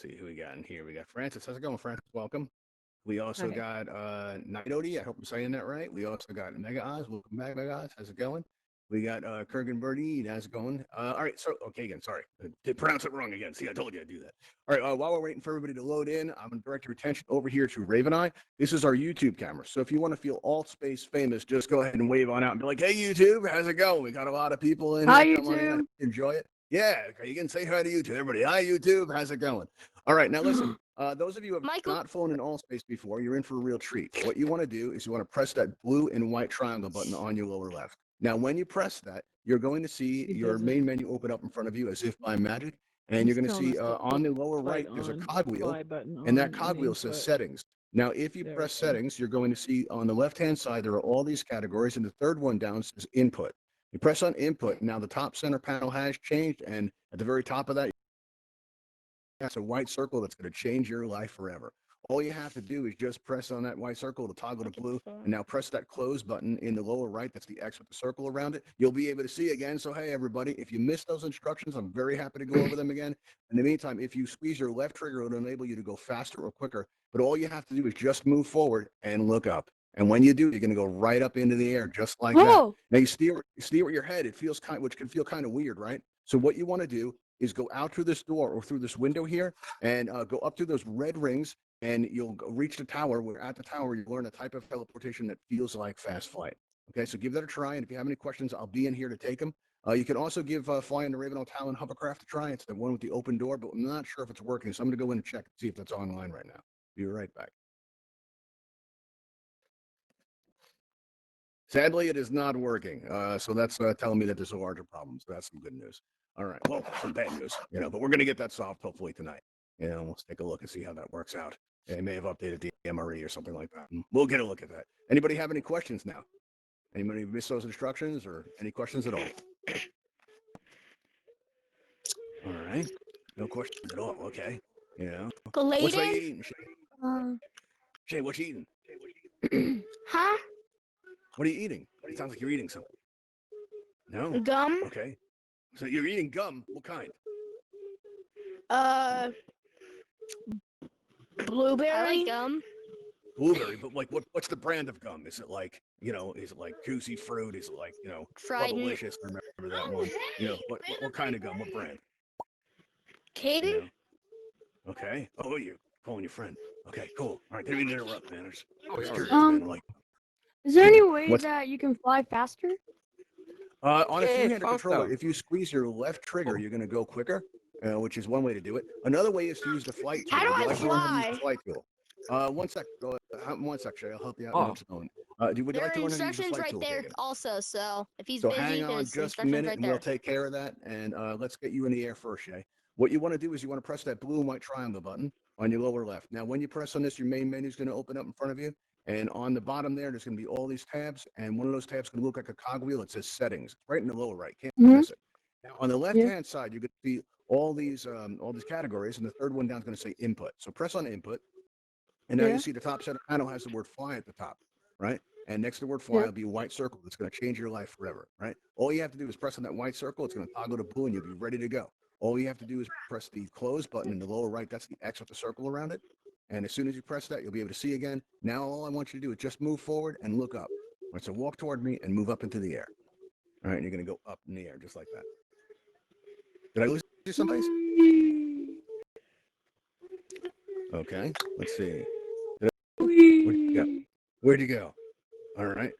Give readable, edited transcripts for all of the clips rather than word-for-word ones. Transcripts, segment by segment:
see who we got in here. We got Francis. How's it going, Francis? Welcome. We also Okay. got Night Odie. I hope I'm saying that right. We also got Mega Oz. Welcome back, Mega Oz. How's it going? We got Kurgan Birdie. How's it going? All right. So, okay, again, sorry. Did pronounce it wrong again. See, I told you I'd do that. All right. While we're waiting for everybody to load in, I'm going to direct your attention over here to Ravenhall. This is our YouTube camera. So if you want to feel Altspace famous, just go ahead and wave on out and be like, hey, YouTube, how's it going? We got a lot of people in Hi, here. Come on in. YouTube. Enjoy it. Yeah. You can say hi to YouTube. Everybody, hi, YouTube. How's it going? All right. Now, listen. Those of you who have Michael. not flown in Altspace before, you're in for a real treat. What you want to do is you want to press that blue and white triangle button on your lower left. Now, when you press that, you're going to see your main menu open up in front of you as if by magic. And you're going to see on the lower right, there's a cogwheel, and that cogwheel says settings. Now, if you press settings, you're going to see on the left-hand side, there are all these categories, and the third one down says input. You press on input. Now, the top center panel has changed, and at the very top of that, that's a white circle that's going to change your life forever. All you have to do is just press on that white circle to toggle to blue, and now press that close button in the lower right. That's the X with the circle around it. You'll be able to see again. So, hey, everybody, if you missed those instructions, I'm very happy to go over them again. In the meantime, if you squeeze your left trigger, it'll enable you to go faster or quicker. But all you have to do is just move forward and look up. And when you do, you're going to go right up into the air, just like that. Now, you steer with your head. It feels which can feel kind of weird, right? So what you want to do is go out through this door or through this window here and go up through those red rings, and you'll reach the tower. Where at the tower, you learn a type of teleportation that feels like fast flight. Okay, so give that a try, and if you have any questions, I'll be in here to take them. You can also give flying the Ravenhall Talon hovercraft a try. It's the one with the open door, but I'm not sure if it's working, so I'm going to go in and check and see if that's online right now. Be right back. Sadly, it is not working. So that's telling me that there's a larger problem. So that's some good news. All right. Well, some bad news, but we're going to get that solved hopefully tonight. Let's take a look and see how that works out. They may have updated the MRE or something like that. We'll get a look at that. Anybody have any questions now? Anybody miss those instructions or any questions at all? All right. No questions at all. Okay. What's that you eating, Shay? Shay, what you eating? Huh? What are you eating? It sounds like you're eating something. No? Gum? Okay. So you're eating gum. What kind? Blueberry? I like gum. Blueberry, but like what's the brand of gum? Is it like, is it like Juicy Fruit? Is it like, Trident. Bubblicious? Remember that one? What kind of gum? What brand? Kaden? Okay. Oh, you calling your friend. Okay, cool. All right, didn't mean to interrupt, man. Is there any way that you can fly faster? On a two-handed controller, if you squeeze your left trigger, you're going to go quicker, which is one way to do it. Another way is to use the flight tool. How do Would you I like to learn how to use fly? the flight tool? One sec. One sec, Shay. I'll help you out. Oh. What's going? Would you There like to are learn how to use the instructions flight right tool? there Kagan? also, so if he's So busy, hang on there's just a instructions minute, right and we'll there. take care of that. And let's get you in the air first, Shay. What you want to do is you want to press that blue and white triangle button on your lower left. Now, when you press on this, your main menu is going to open up in front of you. And on the bottom there's going to be all these tabs. And one of those tabs is going to look like a cogwheel. It says settings. It's right in the lower right. Can't miss it. Now, on the left-hand side, you're going to see all these categories. And the third one down is going to say input. So press on input. And now you see the top center panel has the word fly at the top, right? And next to the word fly will be a white circle that's going to change your life forever, right? All you have to do is press on that white circle. It's going to toggle to blue, and you'll be ready to go. All you have to do is press the close button in the lower right. That's the X with the circle around it. And as soon as you press that, you'll be able to see again. Now all I want you to do is just move forward and look up. All right, so walk toward me and move up into the air. All right, and you're going to go up in the air just like that. Did I lose you someplace? Okay, let's see. Where'd you go? All right.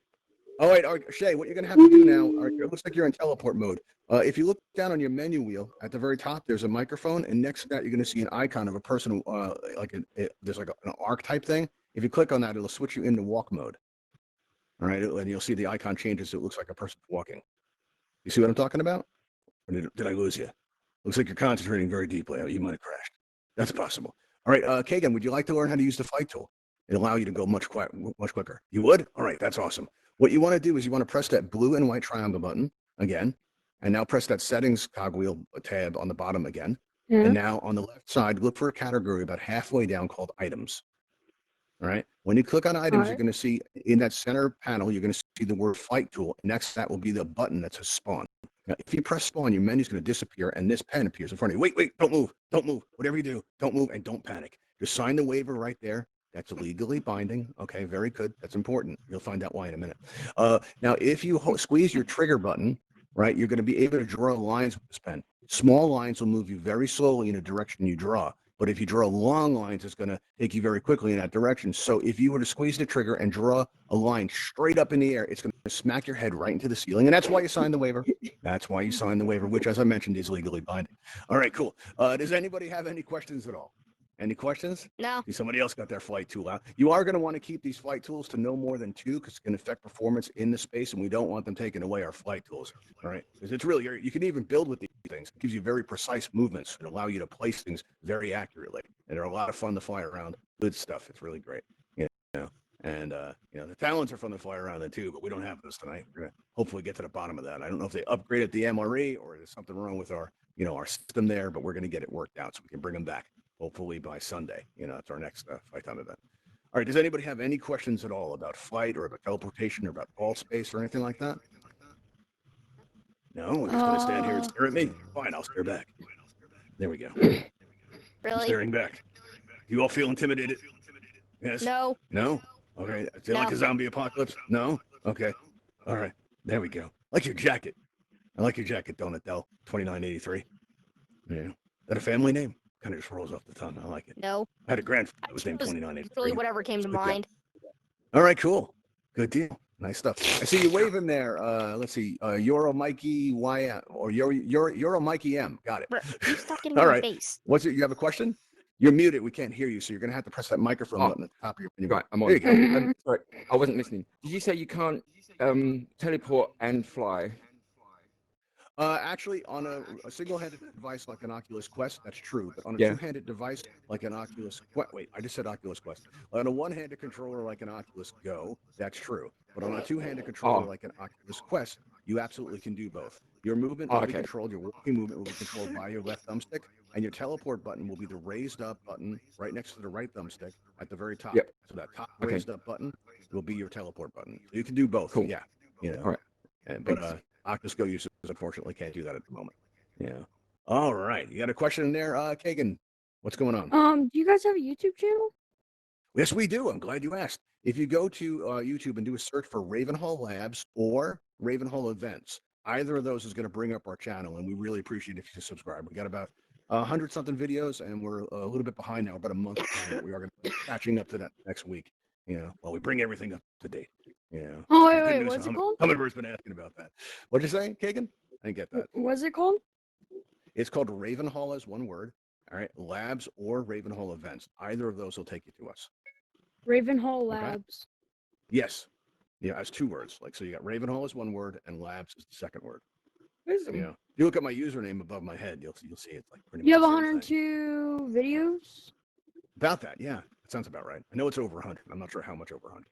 All right, Shay, what you're going to have to do now, it looks like you're in teleport mode. If you look down on your menu wheel, at the very top, there's a microphone, and next to that, you're going to see an icon of a person, there's like an arc type thing. If you click on that, it'll switch you into walk mode. All right, and you'll see the icon changes, so it looks like a person walking. You see what I'm talking about? Or did I lose you? Looks like you're concentrating very deeply. You might have crashed. That's possible. All right, Kagan, would you like to learn how to use the flight tool? It'll allow you to go much quicker. You would? All right, that's awesome. What you want to do is you want to press that blue and white triangle button again, and now press that settings cogwheel tab on the bottom again. And now on the left side, look for a category about halfway down called items. All right. When you click on items, you're going to see in that center panel, you're going to see the word flight tool. And next to that will be the button that says spawn. Now, if you press spawn, your menu's going to disappear, and this pen appears in front of you. Wait, don't move, don't move. Whatever you do, don't move and don't panic. Just sign the waiver right there. That's legally binding. Okay, very good. That's important. You'll find out why in a minute. Now, if you squeeze your trigger button, right, you're going to be able to draw lines with this pen. Small lines will move you very slowly in a direction you draw. But if you draw long lines, it's going to take you very quickly in that direction. So if you were to squeeze the trigger and draw a line straight up in the air, it's going to smack your head right into the ceiling. And that's why you signed the waiver. That's why you signed the waiver, which, as I mentioned, is legally binding. All right, cool. Does anybody have any questions at all? Any questions? No. Somebody else got their flight tool out. You are going to want to keep these flight tools to no more than 2 because it can affect performance in the space, and we don't want them taking away our flight tools. All right, because it's really, you can even build with these things. It gives you very precise movements and allow you to place things very accurately. And they're a lot of fun to fly around. Good stuff. It's really great. You know, and the Talons are fun to fly around in too, but we don't have those tonight. We're gonna hopefully get to the bottom of that. I don't know if they upgraded the MRE or there's something wrong with our system there, but we're going to get it worked out so we can bring them back. Hopefully by Sunday. That's our next flight time event. All right. Does anybody have any questions at all about flight or about teleportation or about Altspace or anything like that? No, we're just going to stand here and stare at me. Fine, I'll stare back. There we go. I'm Really? staring back. You all feel intimidated? Yes? No. No? Okay. Is it like a zombie apocalypse? No? Okay. All right. There we go. I like your jacket. I like your jacket, Donut Dell. 2983. Yeah. Is that a family name? Kind of just rolls off the tongue. I like it. No. I had a grandfather that was named Just 2983. really whatever came to mind. All right, cool. Good deal. Nice stuff. I see you waving there. Let's see. Euro Mikey Y or Euro Mikey M. Got it. Bro, you stuck in All my right. face. What's it? You have a question? You're muted. We can't hear you, so you're gonna have to press that microphone button at the top of your menu. Right, I'm on. There you go. Sorry, I wasn't listening. Did you say you can't teleport and fly? Actually, on a single-handed device like an Oculus Quest, that's true. But on a Yeah. two-handed device like an Oculus Quest, wait, I just said Oculus Quest. On a one-handed controller like an Oculus Go, that's true. But on a two-handed controller like an Oculus Quest, you absolutely can do both. Your movement will be controlled, your working movement will be controlled by your left thumbstick, and your teleport button will be the raised-up button right next to the right thumbstick at the very top. Yep. So that top raised-up button will be your teleport button. So you can do both. Cool. Yeah. All right. But Oculus Go users unfortunately can't do that at the moment. Yeah. All right. You got a question in there, Kagan? What's going on? Do you guys have a YouTube channel? Yes, we do. I'm glad you asked. If you go to YouTube and do a search for Ravenhall Labs or Ravenhall Events, either of those is going to bring up our channel, and we really appreciate if you subscribe. We got about 100-something videos, and we're a little bit behind now, about a month behind. We are going to be catching up to that next week. While we bring everything up to date. Oh, wait, what's it called? Humminbird's been asking about that. What'd you say, Kagan? I didn't get that. What's it called? It's called Ravenhall as one word. All right, Labs or Ravenhall Events. Either of those will take you to us. Ravenhall Okay. Labs. Yes. Yeah, as 2 words. So you got Ravenhall as one word and Labs is the second word. If you look at my username above my head, you'll see it's like pretty much. You have the same thing. 102 videos? About that, yeah. That sounds about right. I know it's over 100. I'm not sure how much over 100.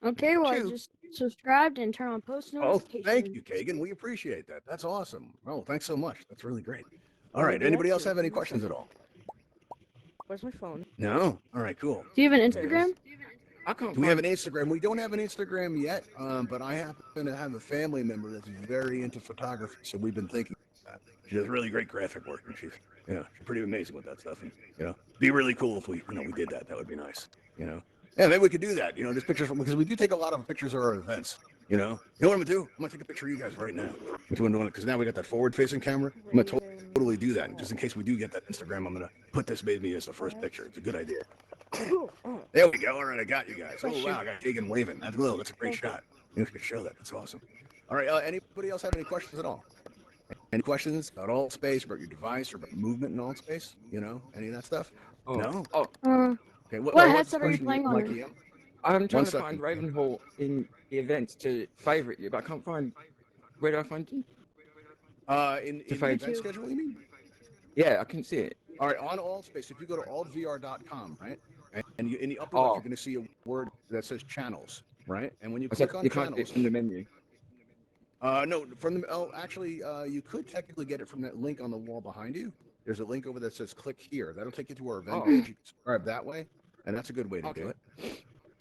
Okay, well, I 2. just subscribed and turn on post Oh, notifications. thank you, Kagan. We appreciate that. That's awesome. Oh, thanks so much. That's really great. All right. Anybody else have any questions at all? Where's my phone? No? All right, cool. Do you have an Instagram? I can't. Do we have an Instagram? We don't have an Instagram yet, but I happen to have a family member that's very into photography, so we've been thinking about that. She does really great graphic work, and she's pretty amazing with that stuff. And be really cool if we did that. That would be nice. Yeah, maybe we could do that. There's pictures because we do take a lot of pictures of our events. You know what I'm gonna do? I'm gonna take a picture of you guys right now. Because now we got that forward-facing camera. I'm gonna totally do that. And just in case we do get that Instagram, I'm gonna put this baby as the first picture. It's a good idea. There we go. All right, I got you guys. Oh wow, I got Kagan waving. That's a great shot. You can show that. That's awesome. All right. Anybody else have any questions at all? Any questions about Altspace, about your device, or about movement in Altspace? Any of that stuff? No. Okay. What headset are you playing on? Mikey, I'm trying to second. find Ravenhall in the events to favorite you, but I can't find. Where do I find you? In the event schedule, you mean? Yeah, I can see it. All right, on Altspace, if you go to altvr.com, right, and in the upper left, you're going to see a word that says channels, right? And when you click on you can't channels, get from the menu. no, actually, you could technically get it from that link on the wall behind you. There's a link over that says click here. That'll take you to our event page. You can subscribe that way, and that's a good way to do it.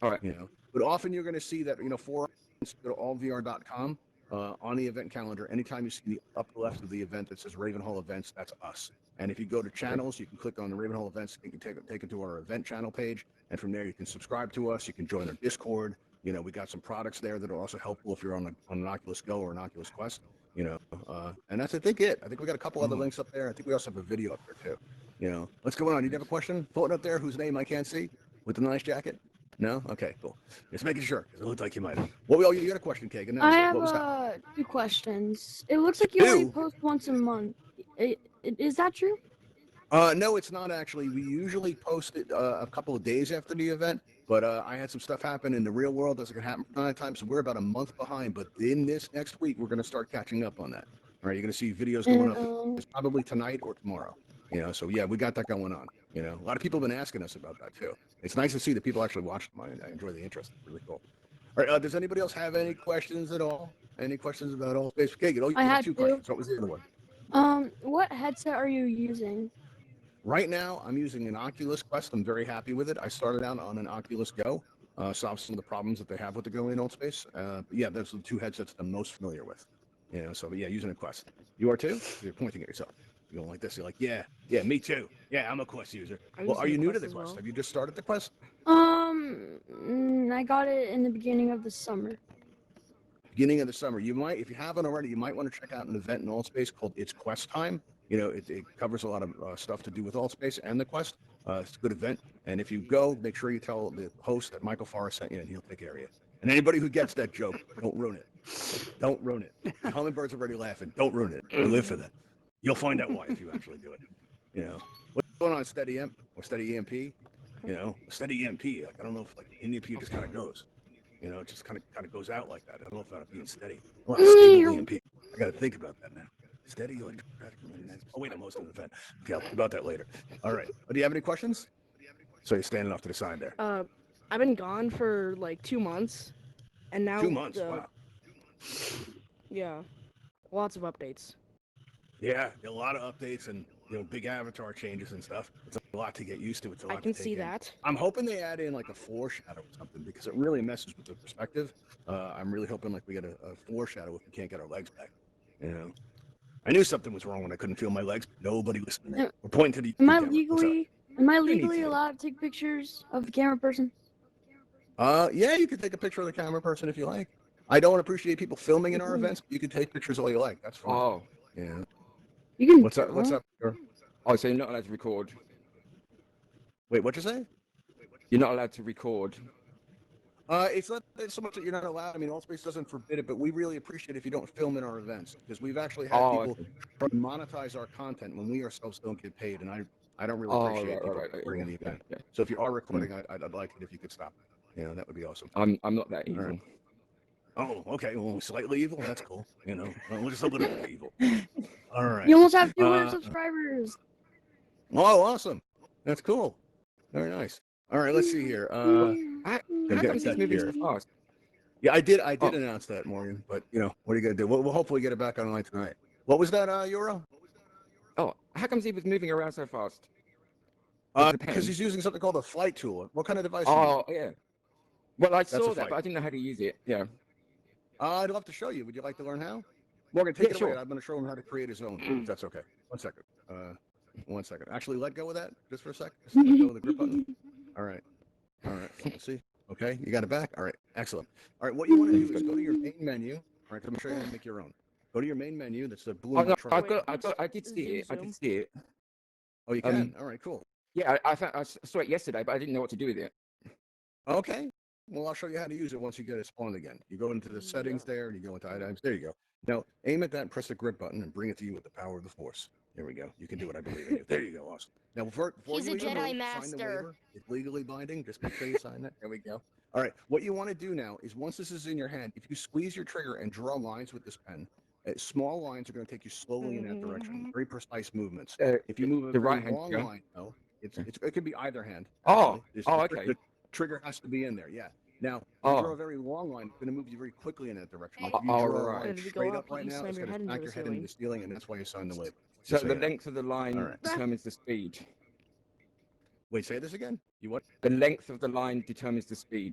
All right. But often you're going to see that, for go to altvr.com, on the event calendar, anytime you see the upper left of the event that says Ravenhall Events, that's us. And if you go to channels, you can click on the Ravenhall Events. You can take it to our event channel page, and from there you can subscribe to us. You can join our Discord. You know, we got some products there that are also helpful if you're on an Oculus Go or an Oculus Quest. You know, and that's I think it. I think we got a couple other links up there. I think we also have a video up there too. You know, what's going on? You have a question floating up there whose name I can't see with the nice jacket? No? Okay, cool. Just making sure because it looked like you might have. You got a question, Kagan? I have What was that? 2 questions. It looks like you only Two? post once a month. Is that true? No, it's not actually. We usually post it a couple of days after the event, but I had some stuff happen in the real world that's going to happen from time to time, so we're about a month behind. But in this next week, we're going to start catching up on that. All right, you're going to see videos going up And, it's probably tonight or tomorrow. You know, so yeah, we got that going on. You know, a lot of people have been asking us about that too. It's nice to see that people actually watch them. I enjoy the interest. It's really cool. All right, does anybody else have any questions at all? Any questions about Altspace? Okay, you I got had 2 two. questions. What was the other one? What headset are you using? Right now, I'm using an Oculus Quest. I'm very happy with it. I started out on an Oculus Go, solved some of the problems that they have with the Go in Altspace. But yeah, those are the 2 headsets I'm most familiar with. You know, so yeah, using a Quest. You are too? You're pointing at yourself. You're going like this. You're like, yeah, me too. Yeah, I'm a Quest user. I'm Well, are using you a new to Quest the as Quest? well. Have you just started the Quest? I got it in the beginning of the summer. Beginning of the summer. You might, if you haven't already, you might want to check out an event in Altspace called It's Quest Time. You know, it covers a lot of stuff to do with Altspace and the Quest. It's a good event. And if you go, make sure you tell the host that Michael Forrest sent you, and he'll take care of you. And anybody who gets that joke, don't ruin it. Don't ruin it. The hummingbirds are already laughing. Don't ruin it. I live for that. You'll find out why if you actually do it. You know, what's going on, Steady Imp or Steady EMP? You know, Steady EMP. Like I don't know if like EMP just kind of goes. You know, it just kind of goes out like that. I don't know if that'll be steady. Well, stable EMP. I got to think about that now. Steady electrostatic. Oh wait, I'm hosting an event. Okay, I'll think about that later. All right. Do you have any questions? So you're standing off to the side there. I've been gone for like 2 months, and now 2 months. Wow. Yeah, lots of updates. Yeah, a lot of updates and big avatar changes and stuff. It's a lot to get used to. It's a lot I can to take see in. that. I'm hoping they add in like a foreshadow or something because it really messes with the perspective. I'm really hoping like we get a foreshadow if we can't get our legs back. You know, I knew something was wrong when I couldn't feel my legs. Nobody listened. Am- We're pointing to the Am I camera. What's up? legally allowed to take pictures of the camera person? Yeah, you can take a picture of the camera person if you like. I don't appreciate people filming in our events. But you can take pictures all you like. That's fine. Oh, Yeah. You can. What's up? What's up? oh, so you're not allowed to record. Wait, what'd you say? You're not allowed to record. It's not so much that you're not allowed. I mean, Altspace doesn't forbid it, but we really appreciate if you don't film in our events because we've actually had Oh, people okay. try to monetize our content when we ourselves don't get paid, and I don't really Oh, appreciate right, people right, recording yeah, the event. yeah. So if you are recording, I'd like it if you could stop. That would be awesome. I'm not that All evil. right. Oh, okay. Well, slightly evil. That's cool. Well, just a little bit evil. All right. You almost have 200 Uh, subscribers. Oh, awesome. That's cool. Very nice. All right. Let's see here. How Gonna come get he's that moving here. so fast? Yeah, I did Oh. announce that, Morgan. But what are you gonna do? We'll hopefully get it back online tonight. What was that, Euro? Oh, how comes he was moving around so fast? With the pen? Because he's using something called a flight tool. What kind of device? Are you Oh, yeah. Well, I a saw that, flight. but I didn't know how to use it. Yeah. I'd love to show you. Would you like to learn how? Morgan, take Yeah, it away. sure. I'm going to show him how to create his own. If that's okay. 1 second. 1 second. Actually, let go of that just for a sec. Just let go of the grip button. All right. Let's see. Okay, you got it back. All right. Excellent. All right. What you want to do is go to your main menu. All right. I'm going to show you how to make your own. Go to your main menu. That's the blue Oh, and no, white triangle. I did see it. I Zoom. did see it. Oh, you can. All right. Cool. Yeah, I saw it yesterday, but I didn't know what to do with it. Okay. Well, I'll show you how to use it once you get it spawned again. You go into the settings there, and you go into items. There you go. Now, aim at that and press the grip button and bring it to you with the power of the Force. There we go. You can do it. I believe in you. There you go. Awesome. Now, before He's you a even Jedi move, sign the master. waiver. It's legally binding. Just make sure you sign that. There we go. All right. What you want to do now is once this is in your hand, if you squeeze your trigger and draw lines with this pen, small lines are going to take you slowly in that direction. Very precise movements. If you move a The very right hand long trigger? line, though, it could be either hand. Oh, actually. okay. The trigger has to be in there. Yeah. Now, if you draw a very long line, it's going to move you very quickly in that direction. Like if you draw a right. line If you go straight up, up right you now, slam it's your going head to into smack the your head into the ceiling. ceiling, and that's why you sign the waiver. So Just the so you know. length of the line All right. determines the speed. Wait, say this again. You what? The length of the line determines the speed.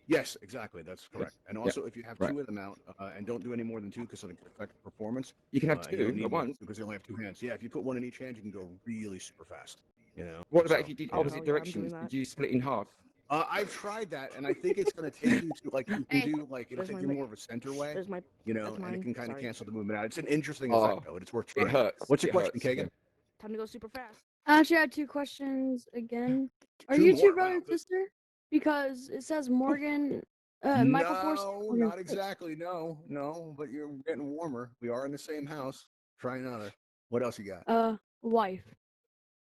Yes, exactly. That's correct. And also, if you have right. two of them out and don't do any more than two because it can affect performance, You can have you don't two need at more once. because you only have two hands. Yeah, if you put one in each hand, you can go really super fast. You know. What about So, if you did Oh, opposite hell yeah, I'm doing directions? that. Did you split in half? I've tried that, and I think it's going to take you to like you can Hey. do like it'll There's take my you mi- more of a center way, There's my. you know, That's and it mine. can kind of Sorry. cancel the movement out. It's an interesting Oh, effect, though, and it's worth it trying. hurts. What's your It question, hurts, Kagan? Time to go super fast. I actually had two questions again. Are Two you more. two brother Wow. and sister? Because it says Morgan, Michael Force. No, Morgan not Fitz. exactly. No, but you're getting warmer. We are in the same house. Try another. What else you got? Wife.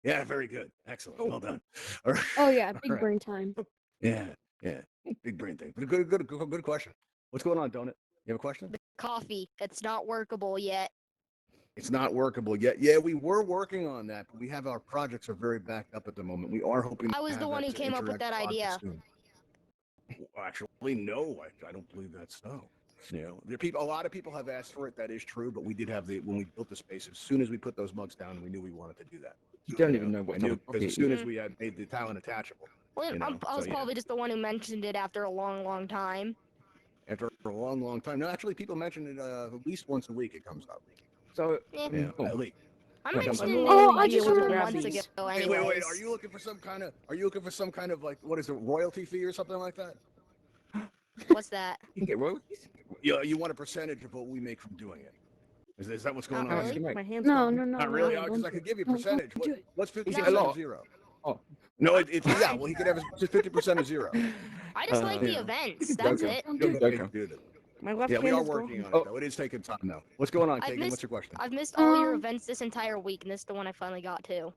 Yeah, very good. Excellent. Well done. All right. Oh yeah, All big right. brain time. Yeah. Big brain thing. But good question. What's going on, Donut? You have a question? Coffee. It's not workable yet. It's not workable yet. Yeah, we were working on that, but we have our projects are very backed up at the moment. We are hoping. I was to the have one that who to came up with interact that a lot idea. soon. Well, actually, no, I don't believe that's so. You know, a lot of people have asked for it. That is true, but we did have when we built the space. As soon as we put those mugs down, we knew we wanted to do that. You don't even know I what knew type of because coffee as it soon is. as we had made the talent attachable, Well, you know, I was so, yeah. probably just the one who mentioned it after a long time. After a long time. No, actually, people mention it at least once a week. It comes up. So, Yeah. Yeah, oh, at least. I Yeah, mentioned but- it Oh, maybe I a just couple remembered months these. ago. Hey, Anyways. wait. Are you looking for some kind of like what is it, royalty fee or something like that? What's that? you can get royalties? You want a percentage of what we make from doing it? Is that what's going Not on? How much here? do you make? My hands. No, gone. no, no. Not really, no, because don't I could give you a don't percentage. do it. What's 50% Is it a lot? of zero? Oh. No, it's yeah. Well, he could have as much as 50% of zero. I just like the Yeah. events. That's Okay. it. Don't You do don't it. get paid to do that. My left Yeah, we hand are is working gone. on it though. It is taking time though. What's going on, I've Kagan? missed- What's your question? I've missed all your Um, events this entire week, and this is the one I finally got to.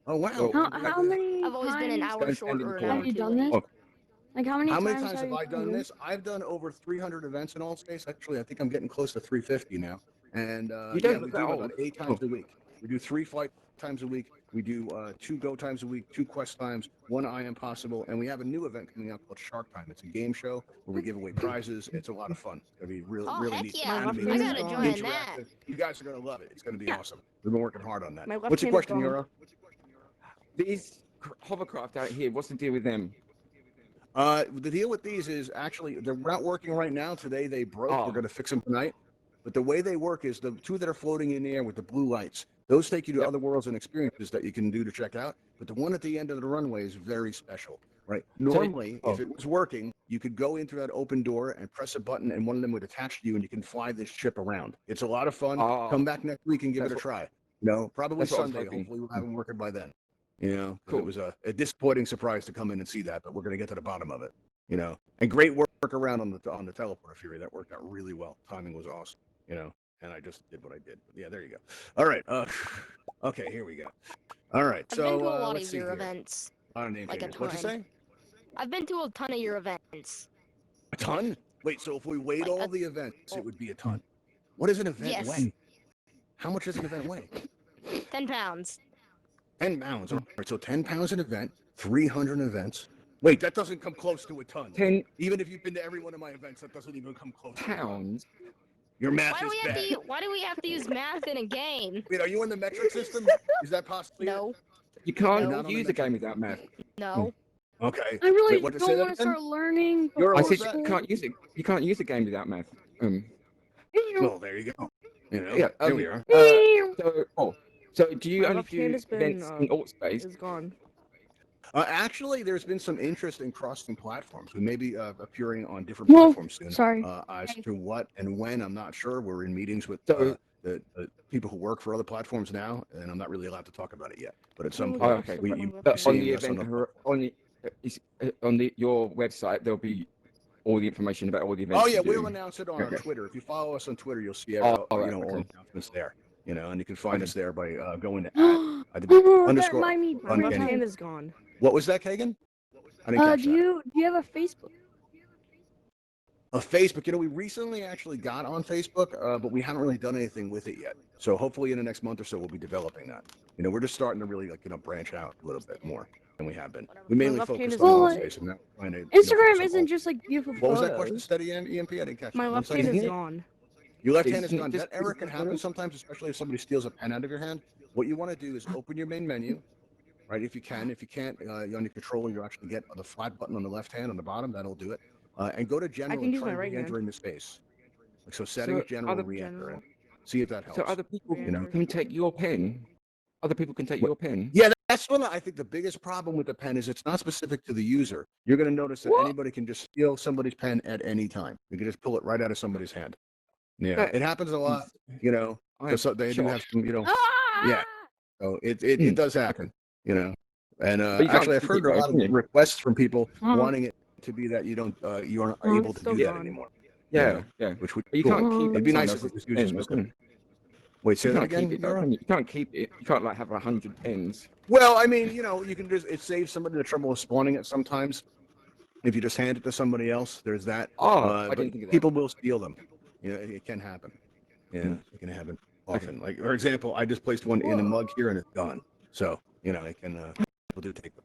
Oh wow. Oh, How, Very how good. many I've always been an times hour Don't stand short in the or an corner. hour have you too done late. this? Oh. Like how many How many times times have I done you- this? I've done over 300 events in Altspace. Actually, I think I'm getting close to 350 now. And You don't yeah, we look do that it old. about 8 times a week. We do 3 flight times a week. We do 2 go times a week, 2 quest times, 1 I am possible, and we have a new event coming out called Shark Time. It's a game show where we give away prizes. It's a lot of fun. It's gonna be really, Oh, really heck neat. yeah. left Animated, hand I is gotta gone. join that. interactive. You guys are gonna love it. It's gonna be Yeah. awesome. We've been working hard on that. My left What's your hand is question, gone. Euro? These hovercraft out here, what's the deal with them? The deal with these is actually they're not working right now. Today they broke. Oh. We're going to fix them tonight. But the way they work is the 2 that are floating in the air with the blue lights. Those take you to Yep. other worlds and experiences that you can do to check out. But the one at the end of the runway is very special, right? Normally, if it was working, you could go into that open door and press a button, and one of them would attach to you, and you can fly this ship around. It's a lot of fun. Oh. Come back next week and give it That's a what- try. You know, probably that's what I was Sunday. hoping. Hopefully, we'll have them working by then. You know, 'cause Cool. it was a disappointing surprise to come in and see that, but we're going to get to the bottom of it. You know, and great work around on the teleporter Fury. That worked out really well. Timing was awesome. You know, and I just did what I did. But yeah, there you go. All right. Okay, here we go. All right. I've So been to a lot let's of see your here. events. Lot of name like a changes. What'd you ton. say? I've been to a ton of your events. A ton? Wait. So if we weighed Like all a- the events, it would be a ton. What does an event Yes. weigh? How much does an event weigh? 10 pounds. 10 pounds. All right. So 10 pounds an event. 300 events. Wait, that doesn't come close to a ton. 10 Even if you've been to every one of my events, that doesn't even come close. to a ton. pounds. Your math Why do is we have bad. to? Why do we have to use math in a game? Wait, are you in the metric system? Is that possibly? it? No, You can't Not on the use a metric. game without math. no. Okay. I really Wait, what, say don't that want to again? start learning. You're I What said was you that? can't use it. You can't use a game without math. Well, there you go. You know, Yeah, here we are. So do you My only left do hand has been, events in Altspace? Is gone. Actually, there's been some interest in crossing platforms. We may be appearing on different Well, platforms soon. sorry. As to what and when, I'm not sure. We're in meetings with So- the people who work for other platforms now, and I'm not really allowed to talk about it yet. But at some Oh, point, okay. you But be on seeing the us on event the on your website, there'll be all the information about all the events. Oh yeah, you do. we'll announce it on our Okay. Twitter. If you follow us on Twitter, you'll see Oh, all you right, know all okay. the announcements there. You know, and you can find Okay. us there by going to Oh, @ that underscore remind me. My Uncanny. left Uncanny. hand is gone. What was that, Kagan? I didn't catch Do that. you have a Facebook? A Facebook, you know, we recently actually got on Facebook, but we haven't really done anything with it yet. So hopefully in the next month or so, we'll be developing that. You know, we're just starting to really branch out a little bit more than we have been. We mainly left hand focused is on Well, Altspace and not trying to. Instagram focus on isn't all- just like beautiful What was photos. that question? Steady EMP? I didn't catch My that. left One hand second. is Yeah. gone. Your left hand is Isn't it gone. just That error beautiful can happen photos? sometimes, especially if somebody steals a pen out of your hand. What you want to do is open your main menu, right? If you can. If you can't, on your controller, you actually get the flat button on the left hand on the bottom. That'll do it. and go to general can and use try my right hand. re-entering the space. Like, so settings, general, other and re-enter, general. and see if that helps. So other people You know? can take your pen. Other people can take What- your pen. Yeah, that's one. I think the biggest problem with the pen is it's not specific to the user. You're going to notice that What? anybody can just steal somebody's pen at any time. You can just pull it right out of somebody's hand. Yeah, That it happens a lot. You know, I'm because they do have shocked. some. You know, Ah! yeah. So it does happen. You know, and But you can't actually, I've keep heard it a though, lot of can you? requests from people Mm. wanting it to be that you aren't Mm. able It's to still do that gone. anymore. Yeah, yeah. Which would But you cool. can't keep It'd be someone nice if else's it was user pen, specific. can Wait, say you? that Can't again, keep it though, Yara? can you? You can't keep it. You can't like have 100 pens. Well, I mean, you can just it saves somebody the trouble of spawning it sometimes. If you just hand it to somebody else, there's that. Oh, I But didn't think of that. people will steal them. It can happen. Yeah, Mm. it can happen often. Like for example, I just placed one in a mug here and it's gone. So it can. People do take them.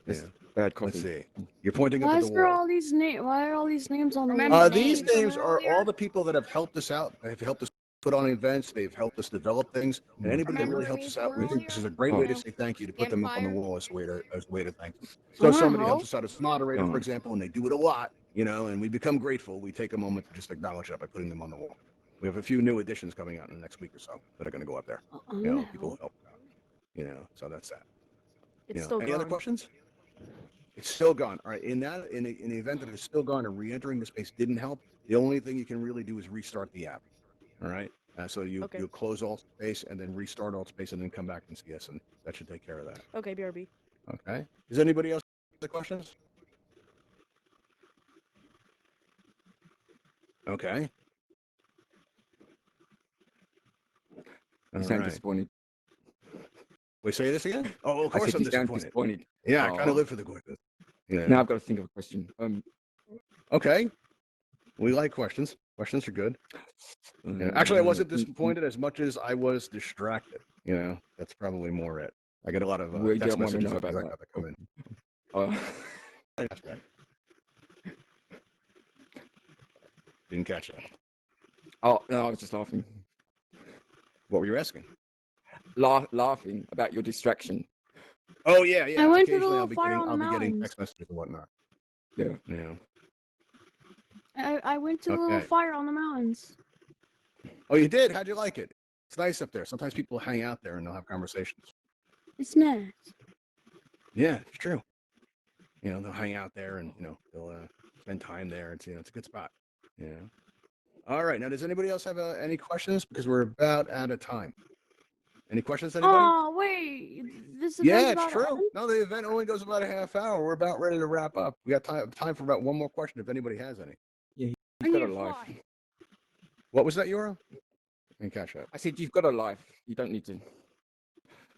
It's Yeah. bad Let's coffee. see. You're pointing up Why at is the there wall. all these Why are all these names on the Remember wall? These names. names are all Earlier? the people that have helped us out. They've helped us put on events. They've helped us develop things. And anybody that Remember really helps me us out, we from think this is a earlier? great Oh. way You to know, say thank you, to put them up on the campfire? wall as a way to thank them. I So if wanna somebody helps help. us out as moderator, for Oh. example, and they do it a lot, and we become grateful, we take a moment to just acknowledge that by putting them on the wall. We have a few new additions coming out in the next week or so that are going to go up there. I'm gonna People help. help out. So that's that. It's still Any gone. other questions? It's still gone. All right. In the event that it's still gone and re-entering the space didn't help, the only thing you can really do is restart the app. All right. So you Okay. you close Altspace and then restart Altspace and then come back and see us, and that should take care of that. Okay, BRB. Okay. Does anybody else have the questions? Okay. All You sound right. disappointed. Wait, say this again? Oh, of I course said I'm you sound disappointed. disappointed. Yeah, I kind Oh. of live for the questions. Yeah. Now I've got to think of a question. Okay. We like questions. Questions are good. Actually, I wasn't disappointed as much as I was distracted. That's probably more it. I get a lot of We text don't want to messages know and things about like that come in. Oh. That's right. Didn't catch that. Oh no, I was just laughing. What were you asking? Laughing about your distraction. Oh yeah, yeah. I went to the Occasionally little fire on the I'll be getting mountains. text messages and whatnot. Yeah. Yeah. I went to the little Okay. fire on the mountains. Oh, you did? How'd you like it? It's nice up there. Sometimes people hang out there and they'll have conversations. It's nice. Yeah, it's true. They'll hang out there and they'll spend time there. It's it's a good spot. Yeah. All right. Now, does anybody else have any questions? Because we're about out of time. Any questions, anybody? Oh wait, this event's Yeah, it's about to true. end? No, the event only goes about a half hour. We're about ready to wrap up. We got time for about one more question if anybody has any. You've I got need a to life. fly. What was that, Euro? I didn't catch that. I said you've got a life. You don't need to.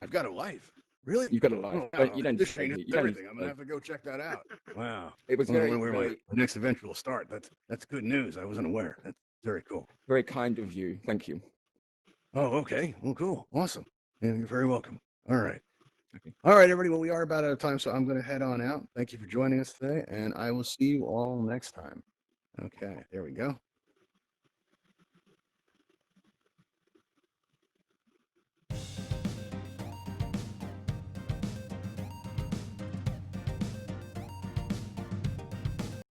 I've got a life. Really? You've got a life. Oh, But you don't need this to stay changes here. You don't need everything. to I'm gonna stay. have to go check that out. Wow. It was I wonder very, where very, my next adventure will start. That's good news. I wasn't aware. That's very cool. very kind of you. Thank you. Oh, okay. Well, cool. Awesome. Yeah, you're very welcome. All right. Okay. All right, everybody. Well, we are about out of time, so I'm going to head on out. Thank you for joining us today, and I will see you all next time. Okay, there we go.